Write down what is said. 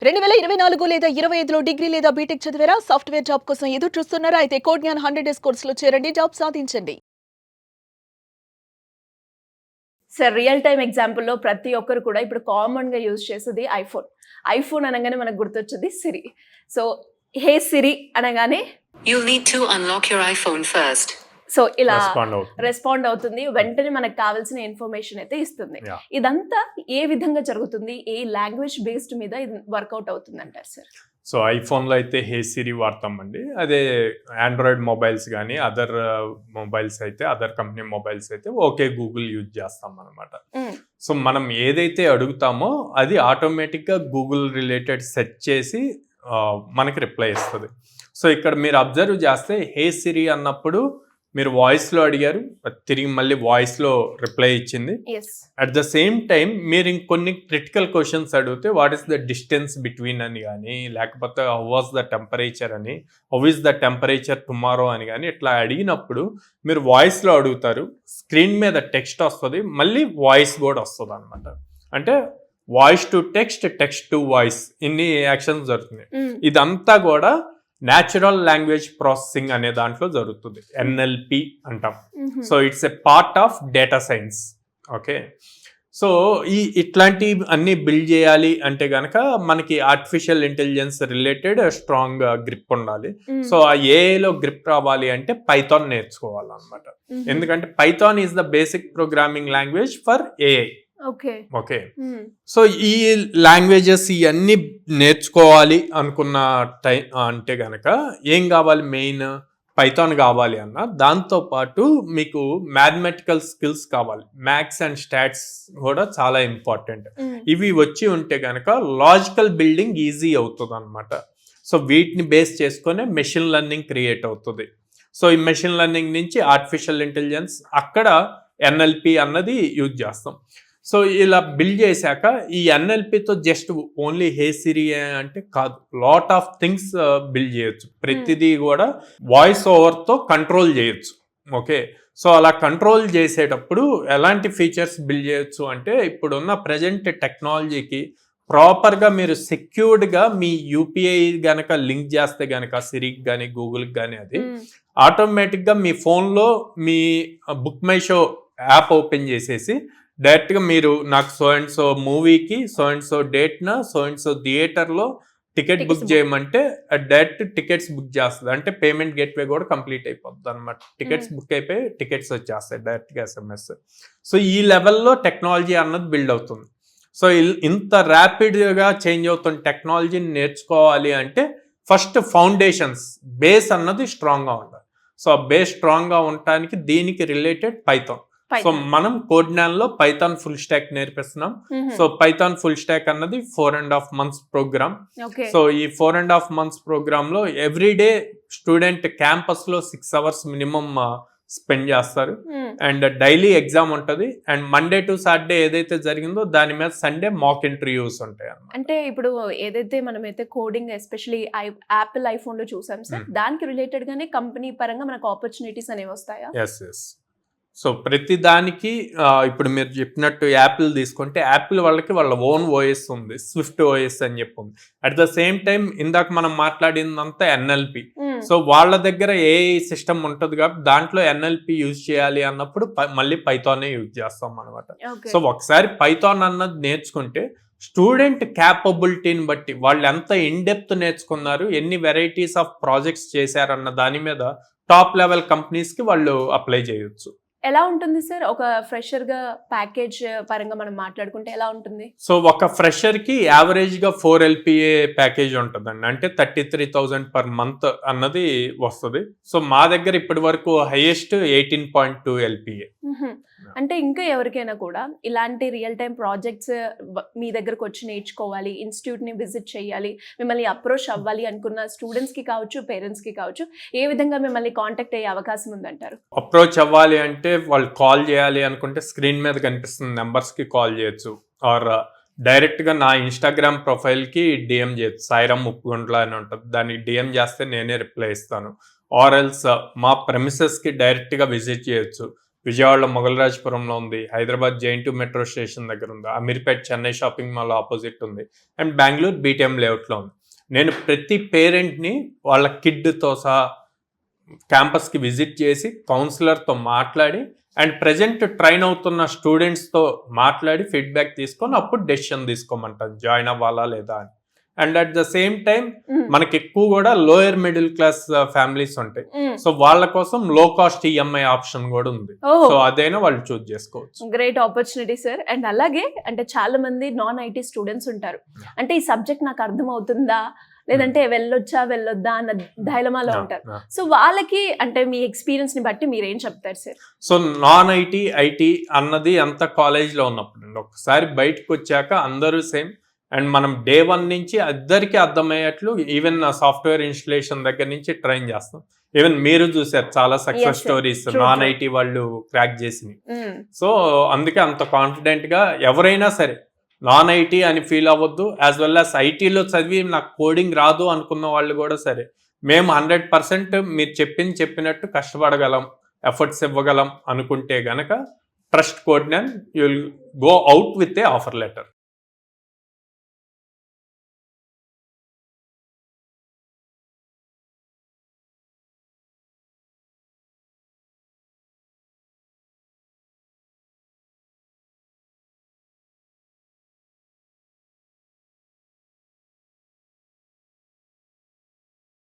2024 లేదా 25లో డిగ్రీ లేదా బీటెక్ చదివారా? సాఫ్ట్‌వేర్ జాబ్ కోసం ఎదురు చూస్తున్నారా? అయితే కోడ్ జ్ఞాన్ 100 డేస్ కోర్సులో చేరండి. జాబ్ సాధించండి. సార్ రియల్ టైమ్ ఎగ్జాంపుల్‌లో ప్రతి ఒక్కరు కూడా ఇప్పుడు కామన్‌గా యూజ్ చేసేది ఐఫోన్. ఐఫోన్ అనగానే మనకు గుర్తొచ్చేది సిరి. సో, హే సిరి అనగానే You'll need to unlock your iPhone first. So ఇలా రెస్పాండ్ రెస్పాండ్ అవుతుంది. వెంటనే మనకు కావాల్సిన ఇన్ఫర్మేషన్ అయితే ఇస్తుంది. Yeah. ఇదంతా ఏ విధంగా జరుగుతుంది? ఏ లాంగ్వేజ్ బేస్డ్ మీద ఇది వర్కౌట్ అవుతుంది అంటారు సార్? సో ఐఫోన్లో అయితే హే సిరి వాడతామండి. అదే ఆండ్రాయిడ్ మొబైల్స్ కానీ అదర్ మొబైల్స్ అయితే అదర్ కంపెనీ మొబైల్స్ అయితే ఓకే గూగుల్ యూజ్ చేస్తాం అనమాట. సో మనం ఏదైతే అడుగుతామో అది ఆటోమేటిక్గా గూగుల్ రిలేటెడ్ సెర్చ్ చేసి మనకి రిప్లై ఇస్తుంది. సో ఇక్కడ మీరు అబ్జర్వ్ చేస్తే హే సిరి అన్నప్పుడు మీరు వాయిస్లో అడిగారు, తిరిగి మళ్ళీ వాయిస్లో రిప్లై ఇచ్చింది. Yes. At the same time మీరు ఇంకొన్ని క్రిటికల్ క్వశ్చన్స్ అడిగితే what is the distance between అని కానీ, లేకపోతే హౌ వాస్ ద టెంపరేచర్ అని, how is the temperature tomorrow అని కానీ ఇట్లా అడిగినప్పుడు మీరు వాయిస్లో అడుగుతారు, స్క్రీన్ మీద టెక్స్ట్ వస్తుంది, మళ్ళీ వాయిస్ కూడా వస్తుంది అనమాట. అంటే voice to text, text to voice ఇన్ని యాక్షన్స్ జరుగుతున్నాయి. ఇదంతా కూడా న్యాచురల్ లాంగ్వేజ్ ప్రాసెసింగ్ అనే దాంట్లో జరుగుతుంది, ఎన్ఎల్పి అంటాం. So it's a part of data science. Okay, so ఇట్లాంటి అన్ని బిల్డ్ చేయాలి అంటే కనుక మనకి artificial intelligence related strong grip ఉండాలి. సో ఆ ఏఐలో గ్రిప్ రావాలి అంటే పైథాన్ నేర్చుకోవాలన్నమాట. ఎందుకంటే Python is the basic programming language for AI. Okay, so ఈ లాంగ్వేజెస్ ఇవన్నీ నేర్చుకోవాలి అనుకున్న టైం అంటే గనక ఏం కావాలి? మెయిన్ పైథాన్ కావాలి అన్న, దాంతోపాటు మీకు మ్యాథమెటికల్ స్కిల్స్ కావాలి. మ్యాథ్స్ అండ్ స్టాట్స్ కూడా చాలా ఇంపార్టెంట్. ఇవి వచ్చి ఉంటే కనుక లాజికల్ బిల్డింగ్ ఈజీ అవుతుంది అనమాట. సో వీటిని బేస్ చేసుకొని మెషిన్ లెర్నింగ్ క్రియేట్ అవుతుంది. సో ఈ మెషిన్ లెర్నింగ్ నుంచి ఆర్టిఫిషియల్ ఇంటెలిజెన్స్, అక్కడ ఎన్ఎల్పి అన్నది యూజ్ చేస్తాం. సో ఇలా బిల్డ్ చేశాక ఈ ఎన్ఎల్పితో జస్ట్ ఓన్లీ హే సిరి అంటే కాదు, లాట్ ఆఫ్ థింగ్స్ బిల్డ్ చేయొచ్చు. ప్రతిదీ కూడా వాయిస్ ఓవర్తో కంట్రోల్ చేయొచ్చు. ఓకే, సో అలా కంట్రోల్ చేసేటప్పుడు ఎలాంటి ఫీచర్స్ బిల్డ్ చేయొచ్చు అంటే, ఇప్పుడున్న ప్రజెంట్ టెక్నాలజీకి ప్రాపర్గా మీరు సెక్యూర్డ్గా మీ యూపీఐ గనక లింక్ చేస్తే గనక సిరికి కానీ గూగుల్కి కానీ అది ఆటోమేటిక్గా మీ ఫోన్లో మీ book my show app open చేసేసి డైరెక్ట్గా మీరు నాకు సో అండ్ సో మూవీకి సో అండ్ సో డేట్న సో అండ్ సో థియేటర్లో టికెట్ బుక్ చేయమంటే డైరెక్ట్ టికెట్స్ బుక్ చేస్తుంది. అంటే పేమెంట్ గేట్వే కూడా కంప్లీట్ అయిపోతుంది అనమాట. టికెట్స్ బుక్ అయిపోయి టికెట్స్ వచ్చేస్తాయి డైరెక్ట్గా SMS. సో ఈ లెవెల్లో టెక్నాలజీ అన్నది బిల్డ్ అవుతుంది. సో ఇంత ర్యాపిడ్గా చేంజ్ అవుతున్న టెక్నాలజీని నేర్చుకోవాలి అంటే ఫస్ట్ ఫౌండేషన్స్, బేస్ అన్నది స్ట్రాంగ్గా ఉండాలి. సో ఆ బేస్ స్ట్రాంగ్గా ఉండటానికి దీనికి రిలేటెడ్ పైథాన్. సో మనం కోడ్ జ్ఞాన్లో పైథాన్ ఫుల్ స్టాక్ నేర్పిస్తున్నాం. సో పైథాన్ ఫుల్ స్టాక్ అన్నది 4.5 months ప్రోగ్రామ్. సో ఈ 4.5 months ప్రోగ్రామ్ లో ఎవ్రీడే స్టూడెంట్ క్యాంపస్ లో 6 hours మినిమం స్పెండ్ చేస్తారు. అండ్ డైలీ ఎగ్జామ్ ఉంటుంది. అండ్ మండే టు సాటర్డే ఏదైతే జరిగిందో దాని మీద సండే మాక్ ఇంటర్వ్యూస్ ఉంటాయి అన్నమాట. అంటే ఇప్పుడు ఏదైతే మనమైతే కోడింగ్ ఎస్పెషల్లీ యాపిల్ ఐఫోన్ లో చూసాం సార్, దానికి రిలేటెడ్ గానే కంపెనీ పరంగా మనకు ఆపర్చునిటీస్ అనేవి వస్తాయా? ఎస్. సో ప్రతి దానికి ఇప్పుడు మీరు చెప్పినట్టు యాపిల్ తీసుకుంటే యాపిల్ వాళ్ళకి వాళ్ళ ఓన్ ఓఎస్ ఉంది, స్విఫ్ట్ ఓఎస్ అని చెప్పి ఉంది. అట్ ద సేమ్ టైం ఇందాక మనం మాట్లాడిందంతా ఎన్ఎల్పి. సో వాళ్ళ దగ్గర ఏఐ సిస్టమ్ ఉంటుంది కాబట్టి దాంట్లో ఎన్ఎల్పి యూజ్ చేయాలి అన్నప్పుడు మళ్ళీ పైథానే యూజ్ చేస్తాం అనమాట. సో ఒకసారి పైథాన్ అన్నది నేర్చుకుంటే స్టూడెంట్ క్యాపబిలిటీని బట్టి వాళ్ళు ఎంత ఇన్ డెప్త్ నేర్చుకున్నారు, ఎన్ని వెరైటీస్ ఆఫ్ ప్రాజెక్ట్స్ చేశారన్న దాని మీద టాప్ లెవెల్ కంపెనీస్కి వాళ్ళు అప్లై చేయొచ్చు. ఎలా ఉంటుంది సార్ ఒక ఫ్రెషర్ గా ప్యాకేజ్ పరంగా మనం మాట్లాడుకుంటే ఎలా ఉంటుంది? సో ఒక ఫ్రెషర్ కి యావరేజ్ గా 4 LPA ప్యాకేజ్ ఉంటుందండి. అంటే 33,000 పర్ మంత్ అన్నది వస్తుంది. సో మా దగ్గర ఇప్పటి వరకు హైయెస్ట్ 18.2 LPA. అంటే ఇంకా ఎవరికైనా కూడా ఇలాంటి రియల్ టైం ప్రాజెక్ట్స్ మీ దగ్గరకు వచ్చి నేర్చుకోవాలి, ఇన్స్టిట్యూట్ ని విజిట్ చేయాలి, మిమ్మల్ని అప్రోచ్ అవ్వాలి అనుకున్న స్టూడెంట్స్ కి కావచ్చు, పేరెంట్స్ కి కావచ్చు, ఏ విధంగా మిమ్మల్ని కాంటాక్ట్ అయ్యే అవకాశం ఉందంటారు? అప్రోచ్ అవ్వాలి అంటే వాళ్ళు కాల్ చేయాలి అనుకుంటే స్క్రీన్ మీద కనిపిస్తున్న నెంబర్స్కి కాల్ చేయొచ్చు. ఆర్ డైరెక్ట్గా నా ఇన్స్టాగ్రామ్ ప్రొఫైల్కి డిఎం చేయొచ్చు. సాయిరామ్ ముప్పుగుంట్ల అని ఉంటుంది, దానికి డిఎం చేస్తే నేనే రిప్లై ఇస్తాను. ఆర్ ఎల్స్ మా ప్రెమిసెస్కి డైరెక్ట్గా విజిట్ చేయొచ్చు. విజయవాడలో మొగలరాజపురంలో ఉంది, హైదరాబాద్ జైంటు మెట్రో స్టేషన్ దగ్గర ఉంది, Ameerpet Chennai shopping mall opposite ఉంది, అండ్ బెంగళూరు బీటీఎం లేఅవుట్లో ఉంది. నేను ప్రతి పేరెంట్ని వాళ్ళ కిడ్తో సహా క్యాంపస్కి విజిట్ చేసి కౌన్సిలర్తో మాట్లాడి అండ్ ప్రజెంట్ ట్రైన్ అవుతున్న స్టూడెంట్స్తో మాట్లాడి ఫీడ్బ్యాక్ తీసుకొని అప్పుడు డెసిషన్ తీసుకోమంటాను జాయిన్ అవ్వాలా లేదా అని. And at the same time మనకి ఎక్కువ కూడా లోయర్ మిడిల్ క్లాస్ ఫ్యామిలీస్ ఉంటాయి, సో వాళ్ళ కోసం లో కాస్ట్ ఈఎంఐ ఆప్షన్ కూడా ఉంది. సో అదైనా వాళ్ళు చూస్ చేసుకోవచ్చు. Great opportunity sir. అండ్ అలాగే అంటే చాలా మంది నాన్ ఐటీ స్టూడెంట్స్ ఉంటారు, అంటే ఈ సబ్జెక్ట్ నాకు అర్థం అవుతుందా లేదంటే వెళ్ళొద్దా అన్న డైలమాలో ఉంటారు. సో వాళ్ళకి అంటే మీ ఎక్స్పీరియన్స్ ని బట్టి మీరు ఏం చెప్తారు sir? So non IT IT అన్నది అంత కాలేజ్లో ఉన్నప్పుడు అండి, ఒకసారి బయటకు వచ్చాక అందరూ సేమ్. అండ్ మనం డే 1 నుంచి అందరికీ అర్థమయ్యేట్లు ఈవెన్ సాఫ్ట్వేర్ ఇన్స్టలేషన్ దగ్గర నుంచి ట్రైన్ చేస్తాం. ఈవెన్ మీరు చూసారు చాలా సక్సెస్ స్టోరీస్ నాన్ ఐటీ వాళ్ళు క్రాక్ చేసినవి. సో అందుకే అంత కాన్ఫిడెంట్ గా ఎవరైనా సరే నాన్ ఐటీ అని ఫీల్ అవ్వద్దు, యాజ్ వెల్ యాజ్ ఐటీలో చదివి నాకు కోడింగ్ రాదు అనుకున్న వాళ్ళు కూడా సరే, మేము 100% మీరు చెప్పినట్టు కష్టపడగలం, ఎఫర్ట్స్ ఇవ్వగలం అనుకుంటే గనక trust Codegnan, you will go out with a offer letter.